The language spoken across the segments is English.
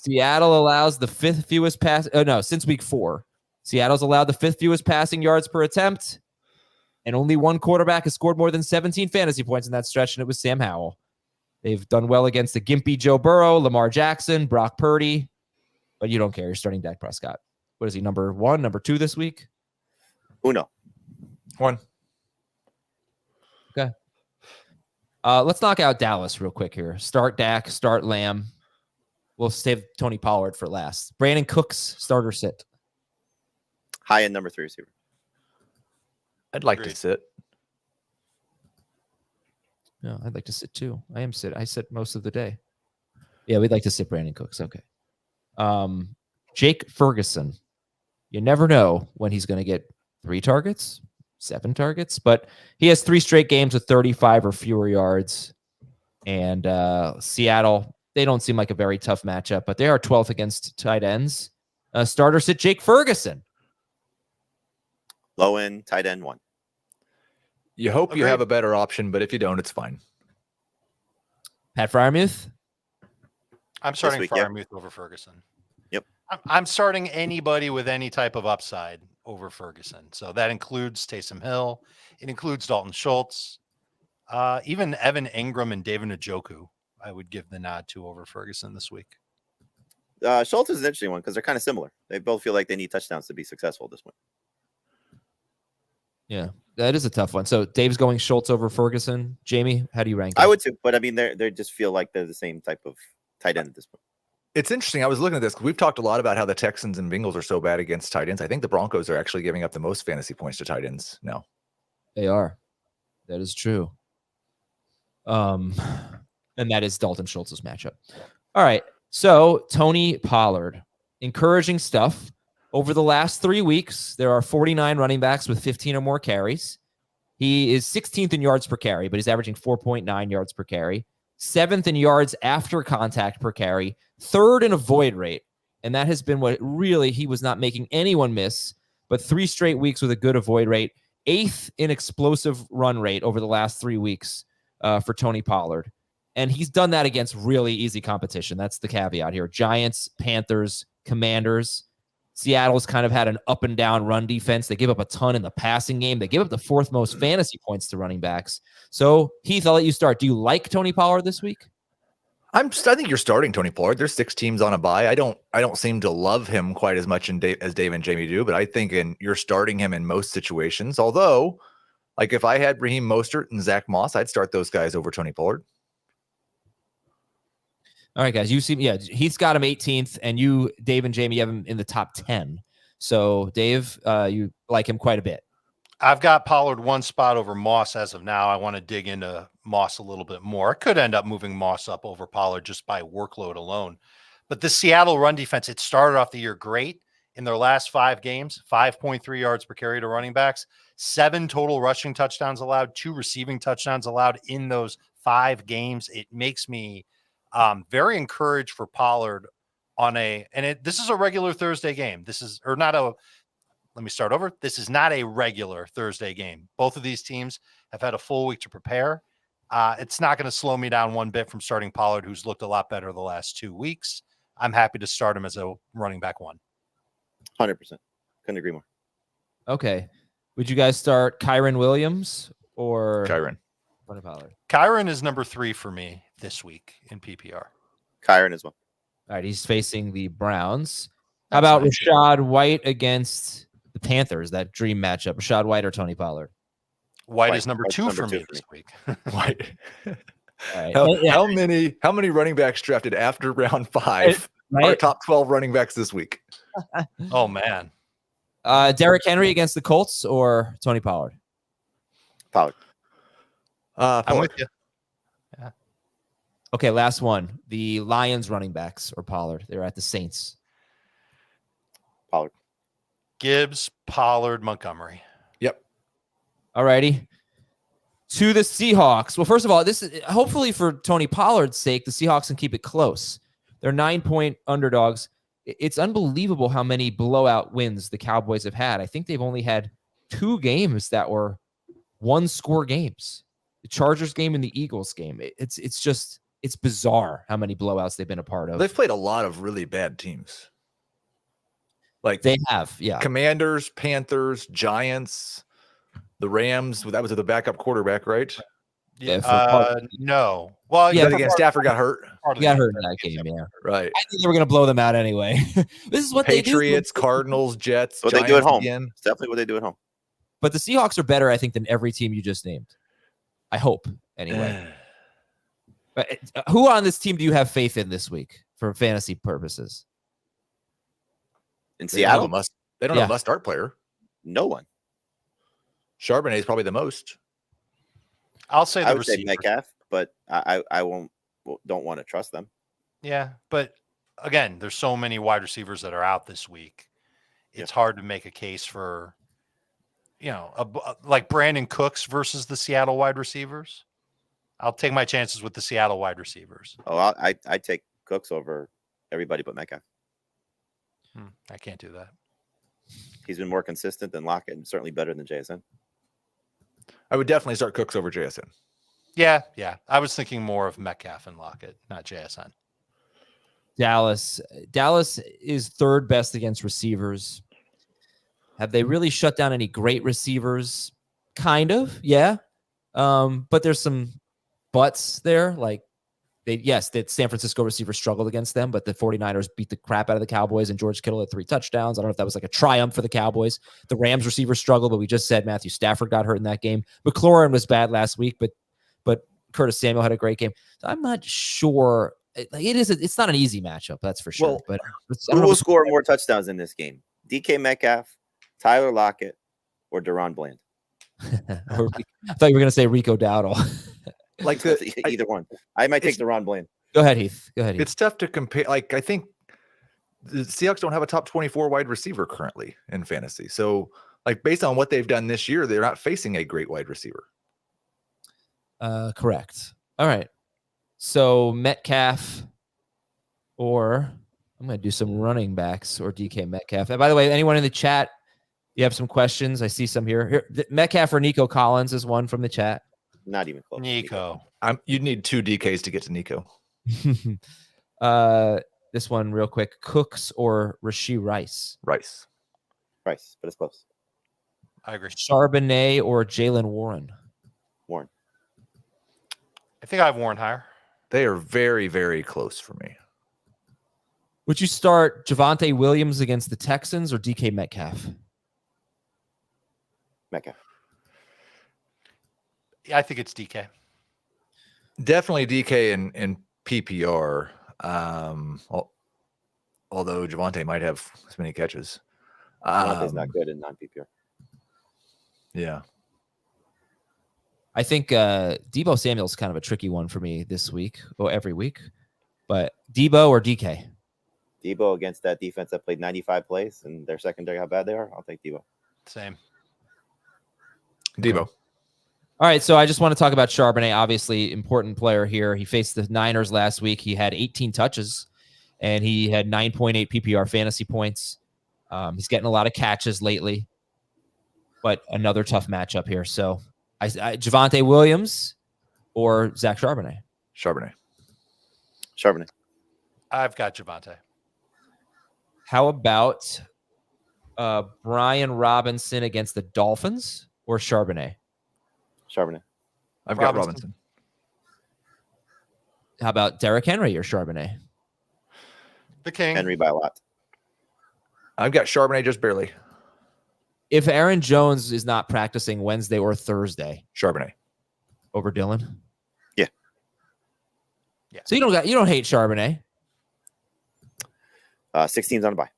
Seattle allows the fifth fewest pass. Oh, no, since week 4. Seattle's allowed the fifth fewest passing yards per attempt. And only one quarterback has scored more than 17 fantasy points in that stretch, and it was Sam Howell. They've done well against the gimpy Joe Burrow, Lamar Jackson, Brock Purdy. But you don't care. You're starting Dak Prescott. What is he, number 1, number 2 this week? Uno. 1. Okay. Let's knock out Dallas real quick here. Start Dak, start Lamb. We'll save Tony Pollard for last. Brandon Cooks, starter sit. High end number 3 receiver. I'd like to sit. No, I'd like to sit too. I sit most of the day. Yeah, we'd like to sit Brandon Cooks. Okay. Jake Ferguson. You never know when he's going to get 3 targets, 7 targets, but he has 3 straight games with 35 or fewer yards. And Seattle, they don't seem like a very tough matchup, but they are 12th against tight ends. Starter sit Jake Ferguson. Low end, tight end 1. You hope you have a better option, but if you don't, it's fine. Pat Freiermuth. I'm starting Freiermuth over Ferguson. Yep. I'm starting anybody with any type of upside over Ferguson. So that includes Taysom Hill. It includes Dalton Schultz. Even Evan Ingram and David Njoku, I would give the nod to over Ferguson this week. Schultz is an interesting one because they're kind of similar. They both feel like they need touchdowns to be successful this week. Yeah, that is a tough one. So Dave's going Schultz over Ferguson. Jamie, how do you rank it? I would too, but I mean, they just feel like they're the same type of tight end at this point. It's interesting. I was looking at this because we've talked a lot about how the Texans and Bengals are so bad against tight ends. I think the Broncos are actually giving up the most fantasy points to tight ends now. They are. That is true. And that is Dalton Schultz's matchup. All right. So Tony Pollard, encouraging stuff. Over the last 3 weeks, there are 49 running backs with 15 or more carries. He is 16th in yards per carry, but he's averaging 4.9 yards per carry. 7th in yards after contact per carry. 3rd in avoid rate. And that has been what really he was not making anyone miss, but 3 straight weeks with a good avoid rate. 8th in explosive run rate over the last 3 weeks for Tony Pollard. And he's done that against really easy competition. That's the caveat here. Giants, Panthers, Commanders. Seattle's kind of had an up and down run defense. They give up a ton in the passing game. They give up the 4th most fantasy points to running backs. So, Heath, I'll let you start. Do you like Tony Pollard this week? I think you're starting Tony Pollard. There's 6 teams on a bye. I don't seem to love him quite as much as Dave and Jamie do, but I think you're starting him in most situations. Although, like if I had Raheem Mostert and Zach Moss, I'd start those guys over Tony Pollard. All right, guys. He's got him 18th, and you, Dave and Jamie, have him in the top 10. So, Dave, you like him quite a bit. I've got Pollard 1 spot over Moss as of now. I want to dig into Moss a little bit more. I could end up moving Moss up over Pollard just by workload alone. But the Seattle run defense, it started off the year great. In their last 5 games, 5.3 yards per carry to running backs, 7 total rushing touchdowns allowed, 2 receiving touchdowns allowed in those 5 games. It makes me very encouraged for Pollard this is a regular Thursday game. This is not a regular Thursday game. Both of these teams have had a full week to prepare. It's not going to slow me down one bit from starting Pollard, who's looked a lot better the last 2 weeks. I'm happy to start him as a running back 1. 100%. Couldn't agree more. Okay. Would you guys start Kyren Williams or Kyren? What about Pollard? Kyren is number 3 for me this week in PPR. Kyren as well. All right, he's facing the Browns. How about Rashad White against the Panthers, that dream matchup? Rashad White or Tony Pollard? White is number 2 for me this week. White. Right. How many running backs drafted after round 5 are top 12 running backs this week? Oh, man. Derrick Henry against the Colts or Tony Pollard? Pollard. I'm with you. Yeah. Okay, last one. The Lions running backs or Pollard. They're at the Saints. Pollard. Gibbs, Pollard, Montgomery. Yep. All righty. To the Seahawks. Well, first of all, this is hopefully for Tony Pollard's sake, the Seahawks can keep it close. They're 9-point underdogs. It's unbelievable how many blowout wins the Cowboys have had. I think they've only had 2 games that were 1-score games. The Chargers game and the Eagles game. It's just it's bizarre how many blowouts they've been a part of. They've played a lot of really bad teams. Like They have, yeah. Commanders, Panthers, Giants, the Rams. That was with the backup quarterback, right? Yeah, for part- No. Well, Yeah, Then again, Stafford got hurt. He got hurt in that game, yeah. Right. I think they were going to blow them out anyway. This is what Patriots, they do. Cardinals, Jets. What they do at Giants home. again. It's definitely what they do at home. But the Seahawks are better, I think, than every team you just named. I hope, anyway. But who on this team do you have faith in this week for fantasy purposes? In They don't have a Seattle, must. They don't have a must start player. no one. Charbonnet is probably the most. I'll say I the would say receiver. Metcalf, but I don't want to trust them. Yeah, but again, there's so many wide receivers that are out this week. It's hard to make a case for, like Brandon Cooks versus the Seattle wide receivers. I'll take my chances with the Seattle wide receivers. Oh, I take Cooks over everybody but Metcalf. I can't do that. He's been more consistent than Lockett and certainly better than JSN. I would definitely start Cooks over JSN. Yeah. I was thinking more of Metcalf and Lockett, not JSN. Dallas is third best against receivers. Have they really shut down any great receivers? Kind of, yeah. But there's some buts there. Like, the San Francisco receivers struggled against them, but the 49ers beat the crap out of the Cowboys, and George Kittle had 3 touchdowns. I don't know if that was like a triumph for the Cowboys. The Rams receivers struggled, but we just said Matthew Stafford got hurt in that game. McLaurin was bad last week, but Curtis Samuel had a great game. So I'm not sure. It's not an easy matchup, that's for sure. Well, but Who will score more touchdowns in this game? DK Metcalf, Tyler Lockett, or Deron Bland? I thought you were going to say Rico Dowdle. Like Either one. I might take Deron Bland. Go ahead, Heath. It's tough to compare. Like, I think the Seahawks don't have a top 24 wide receiver currently in fantasy. So, like, based on what they've done this year, they're not facing a great wide receiver. Correct. All right. So Metcalf, or I'm going to do some running backs or DK Metcalf. And by the way, anyone in the chat, you have some questions? I see some here. Metcalf or Nico Collins is one from the chat. Not even close. Nico. You'd need 2 DKs to get to Nico. This one real quick. Cooks or Rashee Rice? Rice, but it's close. I agree. Charbonnet or Jalen Warren? Warren. I think I have Warren higher. They are very, very close for me. Would you start Javonte Williams against the Texans or DK Metcalf? Metcalf. I think it's DK. Definitely DK in PPR. Although Javonte might have as many catches. Javonte's not good in non-PPR. Yeah. I think Deebo Samuel's kind of a tricky one for me this week or every week. But Deebo or DK? Deebo against that defense that played 95 plays and their secondary, how bad they are. I'll take Deebo. Same. Deebo. All right, so I just want to talk about Charbonnet, obviously important player here. He faced the Niners last week. He had 18 touches, and he had 9.8 PPR fantasy points. He's getting a lot of catches lately, but another tough matchup here. So Javonte Williams or Zach Charbonnet? Charbonnet. I've got Javonte. How about Brian Robinson against the Dolphins or Charbonnet? Charbonnet. I've got Robinson. How about Derrick Henry or Charbonnet? The King. Henry by a lot. I've got Charbonnet just barely. If Aaron Jones is not practicing Wednesday or Thursday, Charbonnet over Dylan. Yeah. So you don't hate Charbonnet. 6 teams on a bye.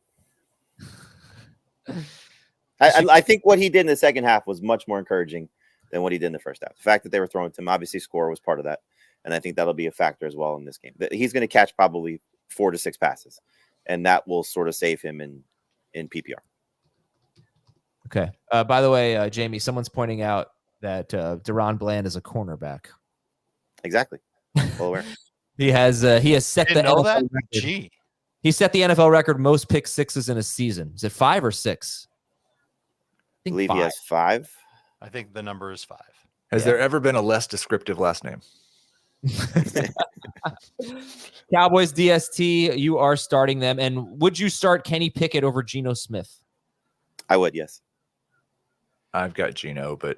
I think what he did in the second half was much more encouraging than what he did in the first half. The fact that they were throwing to him, obviously score was part of that. And I think that'll be a factor as well in this game. He's going to catch probably 4 to 6 passes, and that will sort of save him in PPR. Okay. By the way, Jamie, someone's pointing out that Deron Bland is a cornerback. Exactly. Well aware. He has set the Didn't know NFL that? record. Gee. He set the NFL record most pick sixes in a season. Is it 5 or 6? I believe he has 5. I think the number is 5. Has there ever been a less descriptive last name? Cowboys DST, you are starting them. And would you start Kenny Pickett over Geno Smith? I would, yes. I've got Geno, but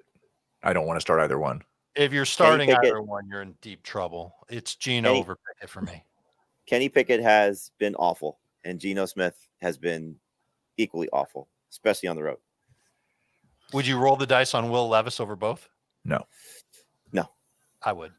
I don't want to start either one. If you're starting Pickett- either one, you're in deep trouble. It's Geno over Pickett for me. Kenny Pickett has been awful, and Geno Smith has been equally awful, especially on the road. Would you roll the dice on Will Levis over both? No. No. I would.